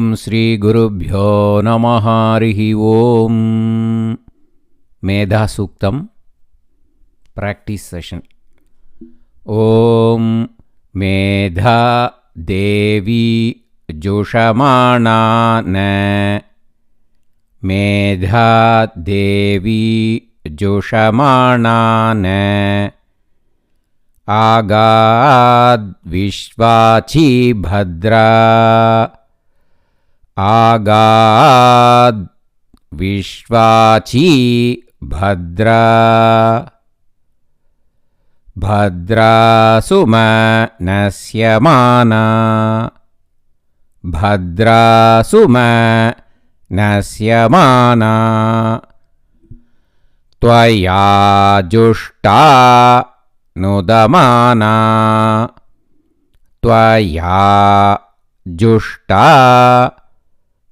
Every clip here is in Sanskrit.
ಓಂ ಶ್ರೀ ಗುರುಭ್ಯೋ ನಮಃ ಹರಿಃ ಓಂ. ಮೇಧಾ ಸೂಕ್ತಂ ಪ್ರಾಕ್ಟೀಸ್ ಸೆಷನ್. ಓಂ ಮೇಧಾ ದೇವಿ ಜುಷಮಾಣಾನ ಮೇಧಾ ದೇವಿ ಜುಷಮಾಣಾನ ಆಗಾದ್ ವಿಶ್ವಾಚಿ ಭದ್ರಾ ಆಗಾದ್ ವಿಶ್ವಾಚಿ ಭದ್ರಾ ಭದ್ರಾಸುಮ ನಸ್ಯಮಾನ ಭದ್ರಾಸುಮ ನಸ್ಯಮಾನ ತ್ವಯಾ ಜುಷ್ಟಾ ನುದಮಾನ ತ್ವಯಾ ಜುಷ್ಟಾ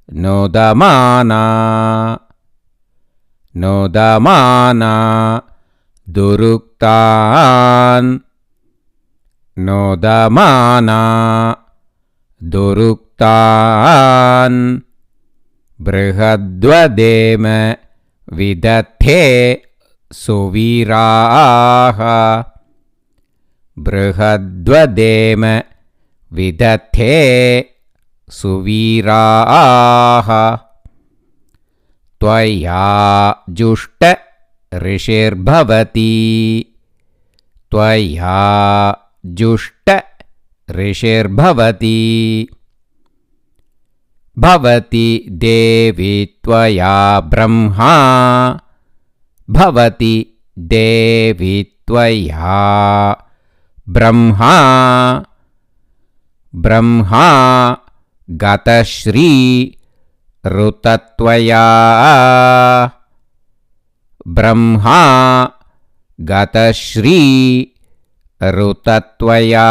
ನುದಮಾನ ನುದಮಾನ ದುರುಕ್ತಾನ್ ನುದಮಾನ ದುರುಕ್ತಾನ್ ಬೃಹದ್ವದೇಮ ವಿದಥೆ ಸುವೀರಾಃ ಬೃಹದ್ವದೇಮ ವಿದಥೆ ಸುವೀರಾಃ ತ್ವಯಾ ಜುಷ್ಟ ಋಷಿರ್ಭವತಿ ತ್ವಯಾ ಜುಷ್ಟ ಋಷಿರ್ಭವತಿ ಭವತಿ ದೇವಿ ತ್ವಯಾ ಬ್ರಹ್ಮಾ ಭವತಿ ದೇವಿ ತ್ವಯಾ ಬ್ರಹ್ಮಾ ಬ್ರಹ್ಮಾ ಗತಶ್ರೀ ಋತತ್ವಯಾ ಬ್ರಹ್ಮಾ ಗತಶ್ರೀ ಋತತ್ವಯಾ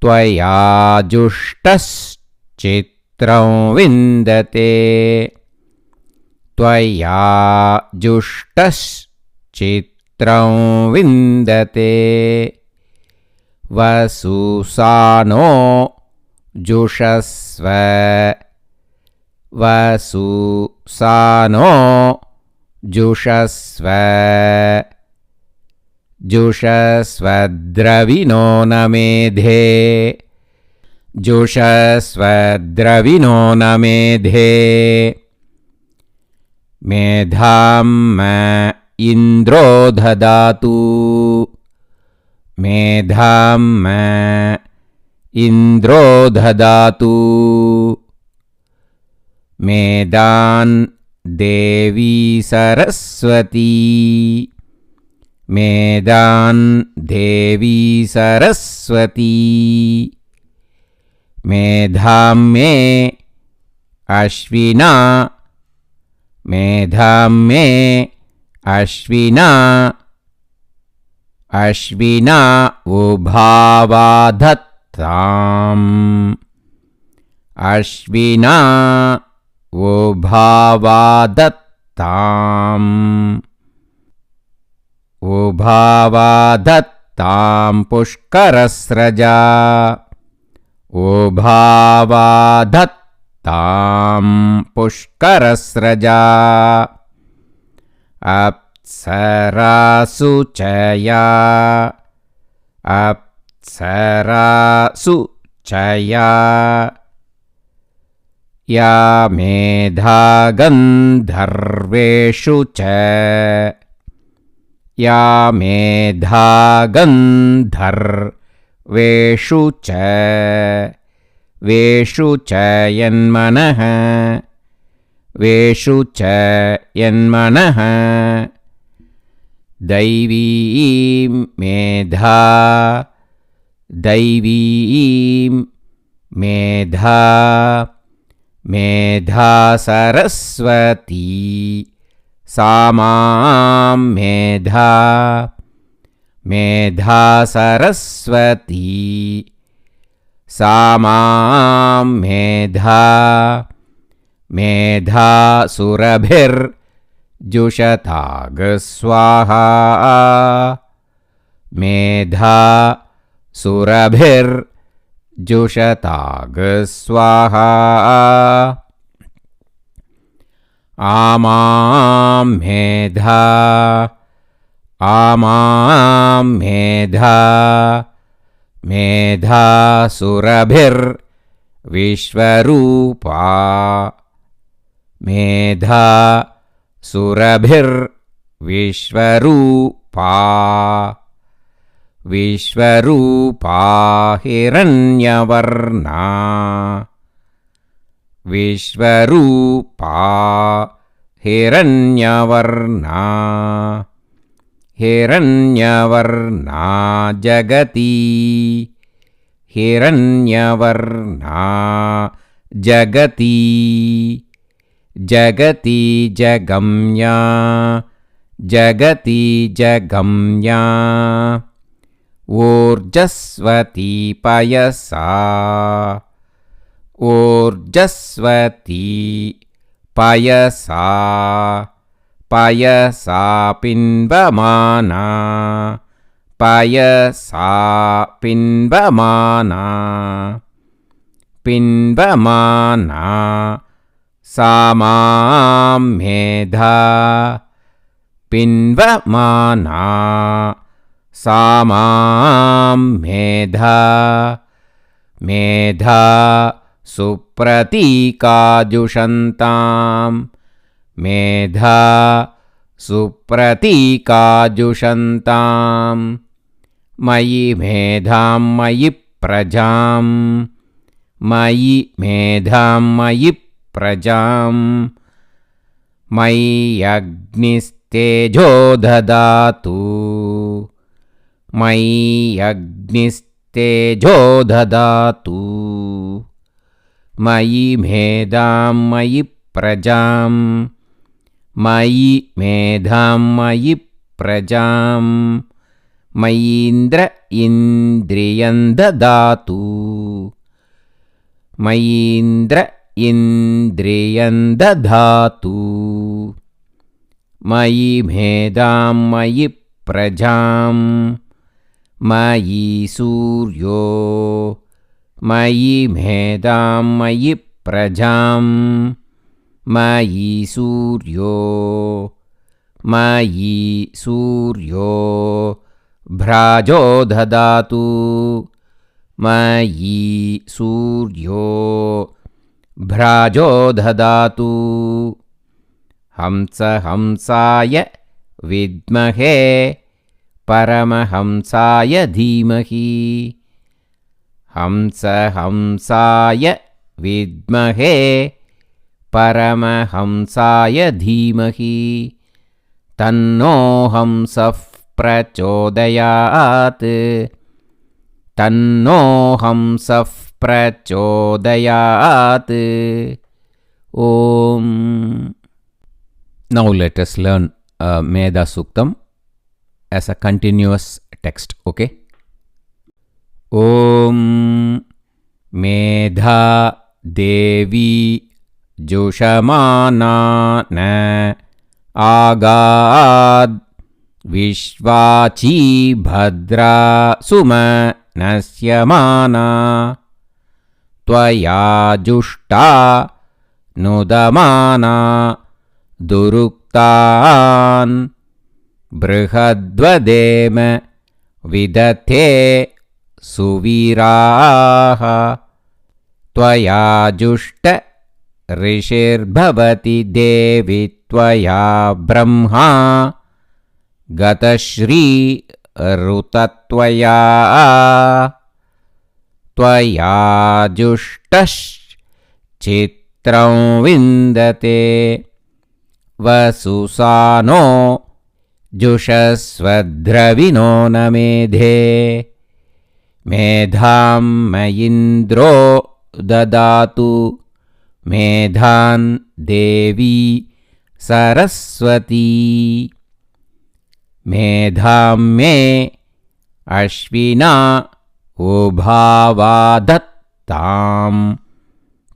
ತ್ವಯಾ ಜುಷ್ಟಶ್ಚಿತ್ರಂ ವಿಂದತೆ ತ್ವಯಾ ಜುಷ್ಟಶ್ಚಿತ್ರಂ ವಿಂದತೆ ವಸುಸಾನೋ ಜುಷಸ್ವ ವಸುಸಾನೋ ಜುಷಸ್ವ ಜುಷಸ್ವದ್ರವಿನೋ ನ ಮೇಧೆ ಜುಷಸ್ವದ್ರವಿನೋ ನ ಮೇಧೆ ಮೇಧಾಂ ಇಂದ್ರೋ ದದಾತು ಮೇಧಾಂ ಇಂದ್ರೋ ದದಾತು ಮೇದಾನ್ ದೇವಿ ಸರಸ್ವತೀ ಮೇದಾನ್ ದೇವಿ ಸರಸ್ವತೀ ಮೇಧಾಂ ಮೇ ಅಶ್ವಿನಾ ಮೇಧಾಂ ಮೇ ಅಶ್ವಿನಾ ಅಶ್ವಿನಾ ಉಭಾವಾಧತ್ತಾಂ ಅಶ್ವಿನಾ ಉಭಾವಾಧತ್ತಾಂ ಉಭಾವಾಧತ್ತಾಂ ಪುಷ್ಕರಸ್ರಜಾ ಉಭಾವಾಧತ್ತಾಂ ಪುಷ್ಕರಸ್ರಜಾ ಅಪ್ಸರಾಸು ಚಯಾ ಅಪ್ಸರಾಸು ಚಯಾ ಯಾ ಮೇಧಾ ಗಂಧರ್ವೇಷು ಚ ಯಾ ಮೇಧಾ ಗಂಧರ್ವೇಷು ಚ ವೇಷು ಚ ಯನ್ಮನಃ ವೇಷು ಚ ಯನ್ಮನಃ ದೈವೀಂ ಮೇಧಾ ದೈವೀಂ ಮೇಧಾ ಮೇಧಾ ಸರಸ್ವತೀ ಸಾ ಮಾಂ ಮೇಧಾ ಮೇಧಾ ಸರಸ್ವತೀ ಸಾ ಮಾಂ ಮೇಧಾ ಮೇಧಾ ಸುರಭಿರ್ಜುಷತಾಗ್ ಸ್ವಾಹಾ ಮೇಧಾ ಸುರಭಿರ್ಜುಷತಾಗ್ जुषताग स्वाहा आमां मेधा आमां मेधा मेधासुरभिर्विश्वरूपा मेधासुरभिर्विश्वरूपा विश्वरूपा हिरण्यवर्णा विश्वरूपा हिरण्यवर्णा हिरण्यवर्णा जगती हिरण्यवर्णा जगती जगती जगम्या जगती जगम्या ऊर्जस्वती पयसा ऊर्जस्वती पयसा पयसा पिन्वमाना पयसा पिन्वमाना पिन्वमाना सा मां मेधा पिन्वमाना सा मां मेधा मेधा सुप्रतीकाजुषन्तां मेधा सुप्रतीकाजुषन्तां मयि मेधां मयि प्रजां मयि मेधां मयि प्रजां मयि अग्निस्तेजो ददातु मयि अग्निस्तेजो ददातु मयि मेधां मयि प्रजां मयि मेधां मयि प्रजां मयीन्द्र इन्द्रियं ददातु मयीन्द्र इन्द्रियं ददातु मयि मेधां मयि प्रजां मयि सूर्यो मयि मेधां मयि प्रजां मयि सूर्यो मयि सूर्यो भ्राजो ददातु मयि सूर्यो भ्राजो ददातु हंस हंसाय विद्महे परमहंसाय धीमहि हंस हंसाय विद्महे परमहंसाय धीमहि तन्नो हंसः प्रचोदयात् तन्नो हंसः प्रचोदयात् Om. Now let us learn Medha Suktam as a continuous text. Okay. Om Medha Devi Jushamana na Agad Vishvachi Bhadra Suma Nasyamana Tvaya Jushta Nudamana Duruktan Brihadvadema Vidate Suviraha Tvaya Jushta Rishirbhavati Devi Tvaya Brahma Gatashri Rutatvaya Tvaya Jushtash Chitram Vindate Vasusano Jushasvadravino Namedhe Medham Mayindro Dadatu Medhan Devi Saraswati Medham Me Ashvina Ubhavadattam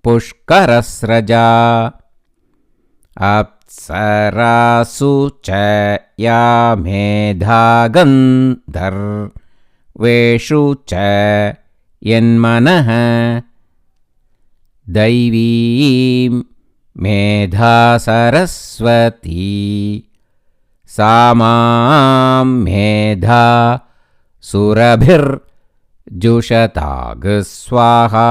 Pushkarasraja Apsarasu cha ya medhagandhar Veshu cha यन्मनः दैवीं मेधा सरस्वती सा मां मेधा सुरभिर्जुषताग स्वाहा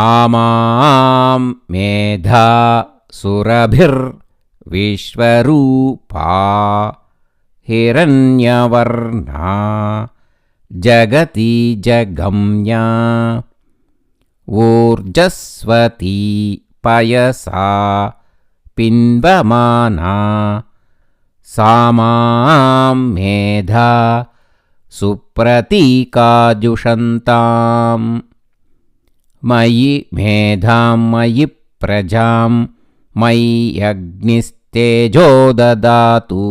आमां मेधा सुरभिर्विश्वरूपा हिरण्यवर्णा जगति जगम्या ऊर्जस्वती पयसा पिन्वमाना सा मां मेधा सुप्रतीकाजुषन्ताम् मयि मेधां मयि प्रजां मयि अग्निस्तेजो ददातु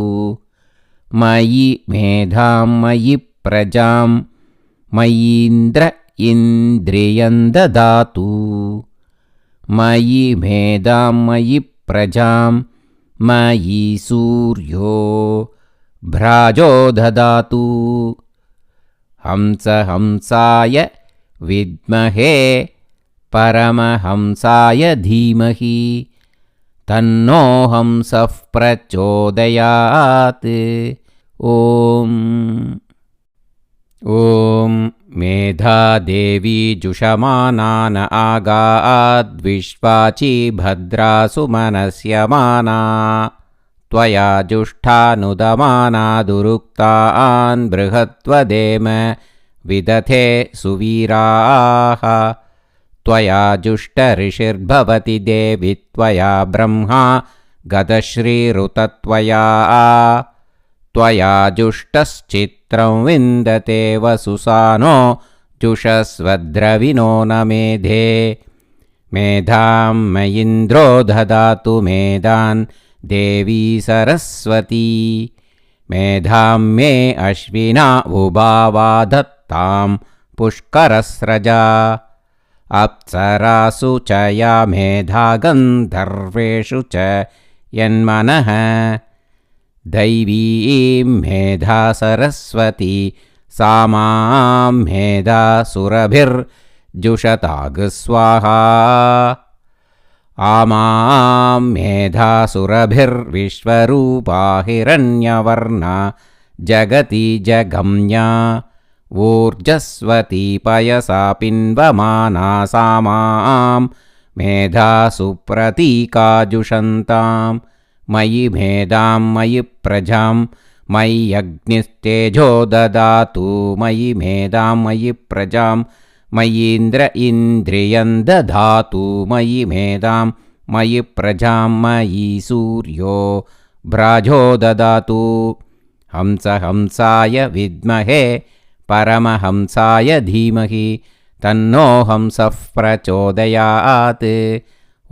मयि मेधां मयि प्रजां मयीन्द्र इन्द्रियं ददातु मयि मेधां मयि प्रजां मयि सूर्यो भ्राजो ददातु हंसाय विद्महे परमहंसाय धीमहि तन्नो हंसः प्रचोदयात् ॐ मेधा देवी जुषमानान आगाद्विश्वाची भद्रासु मनस्यमाना त्वया जुष्टानुदमाना दुरुक्तान् बृहत्वदेम विदथे सुवीराः त्वया जुष्टऋषिर्भवति देवि त्वया ब्रह्मा गतश्रीरुतत्वया त्वया जुष्टश्चित्रं विन्दते वसुसानो जुषस्वद्रविनो न मेधे मेधां मयीन्द्रो ददातु मेधान् देवी सरस्वती मेधां मे अश्विना उभावा दत्तां पुष्करस्रजा अप्सरासु च या मेधा गन्धर्वेषु च यन्मनः दैवीं मेधा सरस्वती सा मां मेधा सुरभिर्जुषताग स्वाहा आमां मेधा सुरभिर्विश्वरूपा हिरण्यवर्णा जगति जगम्या ऊर्जस्वती पयसा पिन्वमाना सा मां मेधा सुप्रतीकाजुषन्तां मयि मेधां मयि प्रजां मयि अग्निस्तेजो ददातु मयि मेधां मयि प्रजां मयीन्द्र इन्द्रियं दधातु मयि मेधां मयि प्रजां मयि सूर्यो भ्राजो ददातु हंसाय विद्महे परमहंसाय धीमहि तन्नो हंसः प्रचोदयात्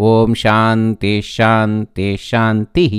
ॐ शान्ति शान्ति शान्तिः।